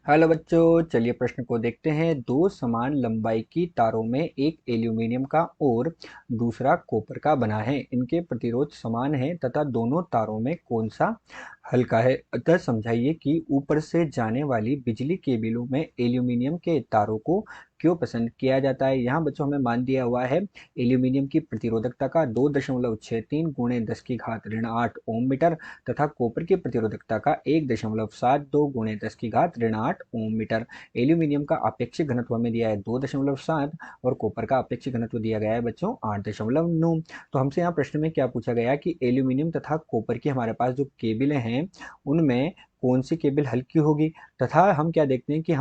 Hello बच्चों, चलिए प्रश्न को देखते हैं। दो समान लंबाई की तारों में एक एल्यूमीनियम का और दूसरा कॉपर का बना है। इनके प्रतिरोध समान है तथा दोनों तारों में कौन सा हल्का है। अतः समझाइए कि ऊपर से जाने वाली बिजली केबलों में एल्यूमीनियम के तारों को क्यों पसंद किया जाता है। यहाँ बच्चों हमें मान दिया हुआ है एल्यूमीनियम की प्रतिरोधकता का 2.63 गुणे 10 की घात ऋण 8 ओम मीटर तथा कॉपर की प्रतिरोधकता का 1.72 गुणे 10 की घात ऋण 8 ओम मीटर। एल्यूमिनियम का अपेक्षित घनत्व हमें दिया है 2.7 और कॉपर का अपेक्षित घनत्व दिया गया है बच्चों 8.9। तो हमसे यहाँ प्रश्न में क्या पूछा गया कि एल्यूमिनियम तथा कॉपर की हमारे पास जो केबलें हैं उनमें कौन सी केबल हल्की होगी, तथा हम क्या देखते हैं कि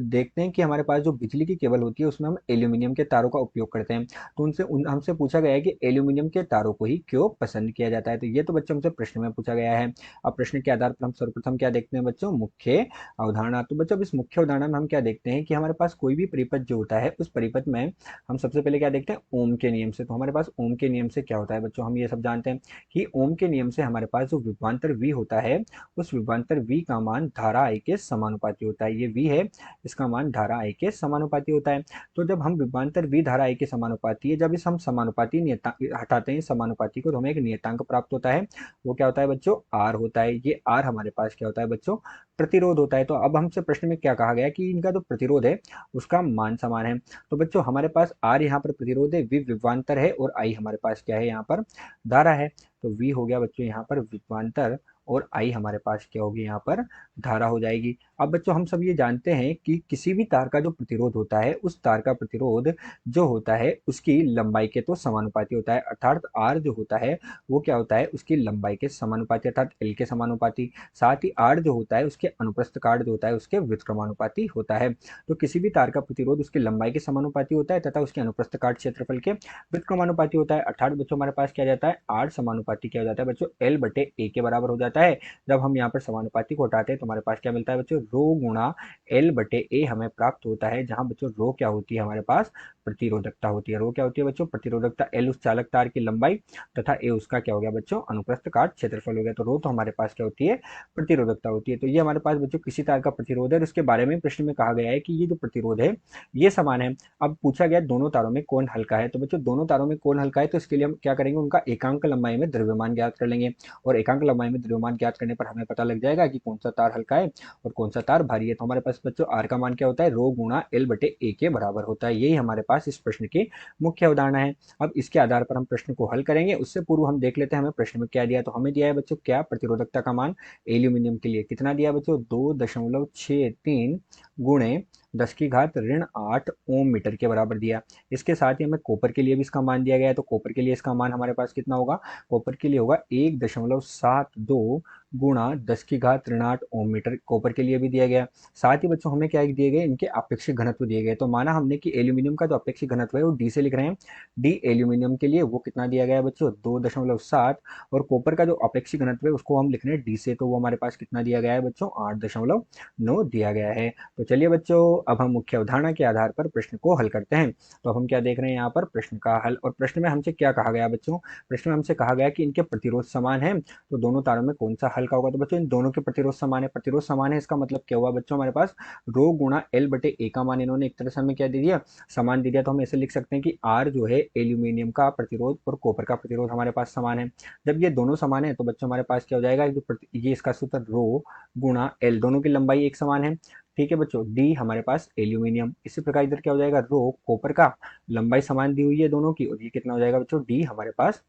देखते हैं कि हमारे पास जो बिजली की केबल होती है उसमें हम एल्यूमिनियम के तारों का उपयोग करते हैं। तो हमसे पूछा गया है कि एल्यूमिनियम के तारों को ही क्यों पसंद किया जाता है। तो ये तो बच्चों हमसे प्रश्न में पूछा गया है। अब प्रश्न के आधार पर हम सर्वप्रथम क्या देखते हैं बच्चों, मुख्य अवधारणा। तो बच्चों इस मुख्य अवधारणा में हम क्या देखते हैं कि हमारे पास कोई भी परिपथ जो होता है उस परिपथ में हम सबसे पहले क्या देखते हैं, ओम के नियम से। तो हमारे पास ओम के नियम से क्या होता है बच्चों, हम ये सब जानते हैं कि ओम के नियम से हमारे पास जो विभवांतर v होता है उस विभवांतर v का मान धारा I के समानुपाती होता है। ये v है, इसका मान धारा I के समानुपाती होता है। तो जब हम विभवांतर v धारा I के समानुपाती है, जब इस हम समानुपाती हटाते हैं समानुपाती को, तो हमें एक नियतांक प्राप्त होता है। वो क्या होता है बच्चों, R होता है। ये R हमारे पास क्या होता है बच्चों, प्रतिरोध होता है। तो अब हमसे प्रश्न में क्या कहा गया कि इनका जो प्रतिरोध है उसका मान समान है। तो बच्चों हमारे पास R यहाँ पर प्रतिरोध है, V विभवांतर है और I हमारे पास क्या है, यहाँ पर धारा है। तो V हो गया बच्चों यहाँ पर विभवांतर और I हमारे पास क्या होगी, यहाँ पर धारा हो जाएगी। अब बच्चों हम सब ये जानते हैं कि किसी भी तार का जो प्रतिरोध होता है उस तार का प्रतिरोध जो होता है उसकी लंबाई के तो समानुपाती होता है। अर्थात R जो होता है वो क्या होता है, उसकी लंबाई के समानुपाती अर्थात L के समानुपाती। साथ ही R जो होता है उसके अनुप्रस्थ काट जो होता है उसके व्युत्क्रमानुपाती होता है। तो किसी भी तार का प्रतिरोध उसकी लंबाई के समानुपाती होता है तथा उसके अनुप्रस्थ काट क्षेत्रफल के व्युत्क्रमानुपाती होता है। अर्थात बच्चों हमारे पास क्या जाता है, R समानुपाती क्या हो जाता है बच्चों, L बटे A के बराबर हो जाता है। जब हम यहाँ पर समानुपाती को हटाते हैं तो हमारे पास क्या मिलता है बच्चों, रो गुणा L बटे A हमें प्राप्त होता है। जहां बच्चों रो क्या होती है, हमारे पास प्रतिरोधकता होती है। रो क्या होती है बच्चों, प्रतिरोधकता। L उस चालक तार की लंबाई तथा A उसका क्या हो गया बच्चों, अनुप्रस्थ काट क्षेत्रफल हो गया। तो रो तो हमारे पास क्या होती है, प्रतिरोधकता होती है। तो ये हमारे पास बच्चों किसी तार का प्रतिरोध है और उसके बारे में प्रश्न में कहा गया है कि ये जो प्रतिरोध है ये समान है। अब पूछा गया दोनों तारों में कौन हल्का है। तो बच्चों दोनों तारों में कौन हल्का है, तो इसके लिए हम क्या करेंगे, उनका एकांक लंबाई में द्रव्यमान ज्ञात कर लेंगे। और एकांक लंबाई में द्रव्यमान ज्ञात करने पर हमें पता लग जाएगा कि कौन सा तार हल्का है और कौन सा तार भारी है। तो हमारे पास बच्चों आर का मान क्या होता है, रो गुणा एल बटे ए के बराबर होता है। यही हमारे पास इस प्रश्न की मुख्य अवधारणा है। अब इसके आधार पर हम प्रश्न को हल करेंगे। उससे पूर्व हम देख लेते हैं हमें प्रश्न में क्या दिया। तो हमें दिया है बच्चों क्या, प्रतिरोधकता का मान एल्यूमिनियम के लिए कितना दिया बच्चों, 2.63 गुणे 10 की घात ऋण 8 ओम मीटर के बराबर दिया। इसके साथ ही हमें कॉपर के लिए भी इसका मान दिया गया है। तो कॉपर के लिए इसका मान हमारे पास कितना होगा, कॉपर के लिए होगा 1.72 गुणा 10 की घात ऋण 8 ओम मीटर, कॉपर के लिए भी दिया गया। साथ ही बच्चों हमें क्या दिए गए, इनके अपेक्षित घनत्व दिए गए। तो माना हमने कि एल्यूमिनियम का जो अपेक्षित घनत्व है वो डी से लिख रहे हैं। डी एल्यूमिनियम के लिए वो कितना दिया गया है बच्चों, 2.7। और कॉपर का जो अपेक्षित घनत्व है उसको हम लिख रहे हैं डी से, तो वो हमारे पास कितना दिया गया है बच्चों, 8.9 दिया गया है। तो चलिए बच्चों अब हम मुख्य अवधारणा के आधार पर प्रश्न को हल करते हैं। तो हम क्या देख रहे हैं यहाँ पर, प्रश्न का हल। और प्रश्न में हमसे क्या कहा गया बच्चों, प्रश्न में हमसे कहा गया कि इनके प्रतिरोध समान है, तो दोनों तारों में कौन सा हल्का होगा। तो बच्चों इन दोनों के प्रतिरोध समान है। प्रतिरोध समान है इसका मतलब क्या हुआ बच्चों, हमारे पास रो गुणा एल बटे ए का मान इन्होंने एक तरह से हमें क्या दे दिया, समान दे दिया। तो हम ऐसे लिख सकते हैं कि आर जो है एल्यूमिनियम का प्रतिरोध और कॉपर का प्रतिरोध हमारे पास समान है। जब ये दोनों समान है तो बच्चों हमारे पास क्या हो जाएगा, ये इसका सूत्र रो गुणा एल, दोनों की लंबाई एक समान है। ठीक है बच्चों, डी हमारे पास एल्यूमिनियम, इसी प्रकार इधर क्या हो जाएगा, रो कॉपर का, लंबाई समान दी हुई है दोनों की, और ये कितना हो जाएगा बच्चों, डी हमारे पास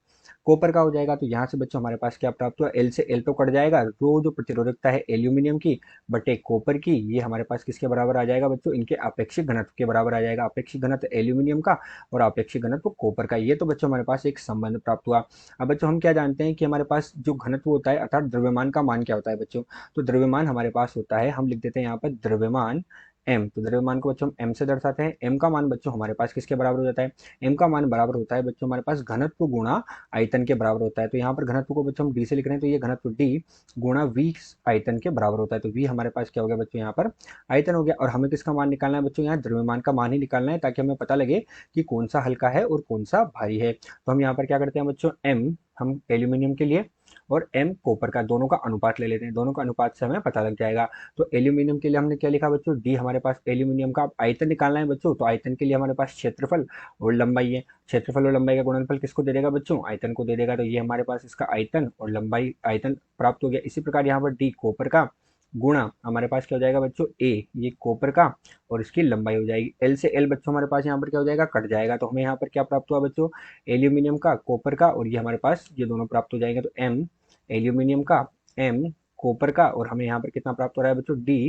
कॉपर का हो जाएगा। तो यहाँ से बच्चों हमारे पास क्या प्राप्त हुआ, एल से एल तो कट जाएगा, रो जो प्रतिरोधकता है एल्यूमिनियम की बटे कॉपर की, ये हमारे पास किसके बराबर आ जाएगा बच्चों, इनके अपेक्षित घनत्व के बराबर आ जाएगा। अपेक्षित घनत्व एल्यूमिनियम का और अपेक्षित घनत्व कॉपर का, ये तो बच्चों हमारे पास एक संबंध प्राप्त हुआ। अब बच्चों हम क्या जानते हैं कि हमारे पास जो घनत्व होता है अर्थात द्रव्यमान का मान क्या होता है बच्चों। तो द्रव्यमान हमारे पास होता है, हम लिख देते हैं यहाँ पर द्रव्यमान m। तो द्रव्यमान को बच्चों हम m से दर्शाते हैं। m का मान बच्चों हमारे पास किसके बराबर हो जाता है, m का मान बराबर होता है बच्चों हमारे पास घनत्व गुणा आयतन के बराबर होता है। तो यहाँ पर घनत्व को बच्चों हम d से लिख रहे हैं, तो ये घनत्व d गुणा v आयतन के बराबर होता है। तो v हमारे पास क्या हो गया बच्चों, यहाँ पर आयतन हो गया। और हमें किसका मान निकालना है बच्चों, यहाँ द्रव्यमान का मान ही निकालना है, ताकि हमें पता लगे कि कौन सा हल्का है और कौन सा भारी है। तो हम यहाँ पर क्या करते हैं बच्चों, m हम एल्यूमिनियम के लिए और m कॉपर का, दोनों का अनुपात ले लेते हैं, दोनों का अनुपात से हमें पता लग जाएगा। तो एल्यूमिनियम के लिए हमने क्या लिखा बच्चों, d हमारे पास एल्यूमिनियम का। अब आयतन निकालना है बच्चों, तो आयतन के लिए हमारे पास क्षेत्रफल और लंबाई है। क्षेत्रफल और लंबाई का गुणनफल किसको दे देगा बच्चों, आयतन को दे देगा। तो ये हमारे पास इसका आयतन और लंबाई, आयतन प्राप्त हो गया। इसी प्रकार यहाँ पर d कॉपर का गुणा हमारे पास क्या हो जाएगा बच्चों, a, ये कॉपर का और इसकी लंबाई हो जाएगी। l से l बच्चों हमारे पास यहाँ पर क्या हो जाएगा, कट जाएगा। तो हमें यहाँ पर क्या प्राप्त हुआ बच्चों, एल्यूमिनियम का, कॉपर का, और ये हमारे पास ये दोनों प्राप्त हो जाएंगे। तो m एल्यूमिनियम का, m कॉपर का, और हमें यहाँ पर कितना प्राप्त हो रहा है बच्चों, d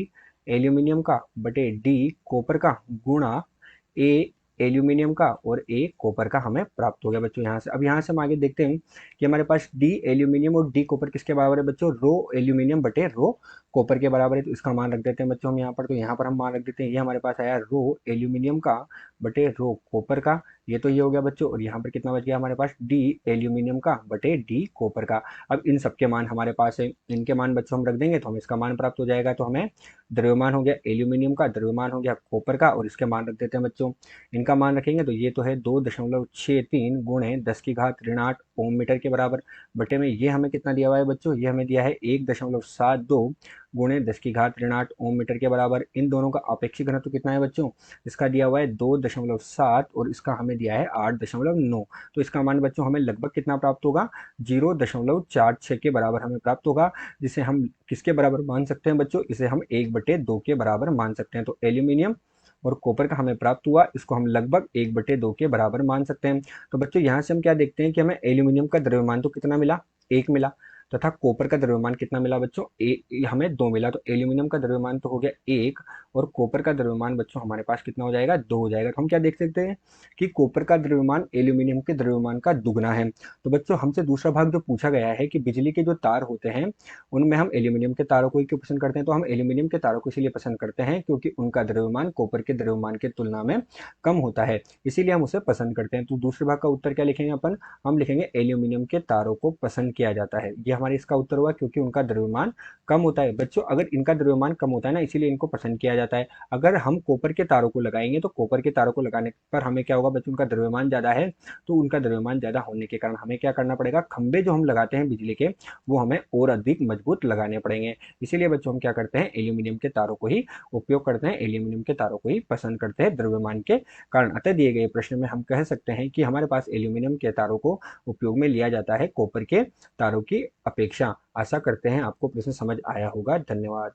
एल्यूमिनियम का बटे d कॉपर का गुणा a एल्यूमिनियम का और a कॉपर का हमें प्राप्त हो गया बच्चों यहाँ से। अब यहाँ से हम आगे देखते हैं कि हमारे पास d एल्यूमिनियम और d कॉपर किसके बराबर है बच्चों, रो एल्यूमिनियम बटे रो कॉपर के बराबर है। तो इसका मान रख देते हैं बच्चों हम यहाँ पर। तो यहाँ पर हम मान रख देते हैं, ये हमारे पास आया रो एल्यूमिनियम का बटे रो कॉपर का, ये तो ये हो गया बच्चों। और यहाँ पर कितना बच गया हमारे पास, डी एल्यूमिनियम का बटे डी कॉपर का। अब इन सबके मान हमारे पास है, इनके मान बच्चों हम रख देंगे तो हमें इसका मान प्राप्त हो जाएगा। तो हमें द्रव्यमान हो गया एल्यूमिनियम का, द्रव्यमान हो गया कॉपर का, और इसके मान रख देते हैं बच्चों। इनका मान रखेंगे तो ये तो है 2.63 गुणे 10 की घात ऋण 8 ओम मीटर के बराबर, बटे में ये हमें कितना दिया हुआ है बच्चों, ये हमें दिया है 1.72 गुणे 10 की घात ऋण 8 ओम मीटर के बराबर। इन दोनों का आपेक्षिक घनत्व कितना है बच्चों, इसका दिया हुआ है 2.7 और इसका हमें दिया है 8.9। तो इसका मान बच्चों हमें लगभग कितना प्राप्त होगा, 0.46 के बराबर हमें प्राप्त होगा, जिसे हम किसके बराबर मान सकते हैं बच्चों, इसे हम 1/2 के बराबर मान सकते हैं। तो एल्यूमिनियम और कॉपर का हमें प्राप्त हुआ, इसको हम लगभग 1/2 के बराबर मान सकते हैं। तो बच्चों यहाँ से हम क्या देखते हैं कि हमें एल्यूमिनियम का द्रव्यमान तो कितना मिला, 1 मिला, तथा कॉपर का द्रव्यमान कितना मिला बच्चों, हमें 2 मिला। तो एल्यूमिनियम का द्रव्यमान तो हो गया 1 और कॉपर का द्रव्यमान बच्चों हमारे पास कितना हो जाएगा, 2 हो जाएगा। तो हम क्या देख सकते हैं कि कॉपर का द्रव्यमान एल्यूमिनियम के द्रव्यमान का दुगना है। तो बच्चों हमसे दूसरा भाग जो पूछा गया है कि बिजली के जो तार होते हैं उनमें हम एल्यूमिनियम के तारों को ही क्यों पसंद करते हैं, तो हम एल्यूमिनियम के तारों को इसलिए पसंद करते हैं क्योंकि उनका द्रव्यमान कॉपर के द्रव्यमान के तुलना में कम होता है, इसीलिए हम उसे पसंद करते हैं। तो दूसरे भाग का उत्तर क्या लिखेंगे अपन, हम लिखेंगे एल्यूमिनियम के तारों को पसंद किया जाता है। ये हमारे इसका उत्तर हुआ क्योंकि उनका द्रव्यमान कम होता है। बच्चों अगर इनका द्रव्यमान कम होता है ना, इसीलिए इनको पसंद किया जाता है। अगर हम कॉपर के तारों को लगाएंगे तो कॉपर के तारों को लगाने पर हमें क्या होगा बच्चों, उनका द्रव्यमान ज्यादा है, तो उनका द्रव्यमान ज्यादा होने के कारण हमें क्या करना पड़ेगा, खंबे जो हम लगाते हैं बिजली के वो हमें और अधिक मजबूत लगाने पड़ेंगे। इसीलिए बच्चों हम क्या करते हैं, एल्यूमिनियम के तारों को ही उपयोग करते हैं, एल्यूमिनियम के तारों को ही पसंद करते हैं द्रव्यमान के कारण। अतः दिए गए प्रश्न में हम कह सकते हैं कि हमारे पास एल्यूमिनियम के तारों को उपयोग में लिया जाता है कॉपर के तारों की अपेक्षा। आशा करते हैं आपको प्रश्न समझ आया होगा। धन्यवाद।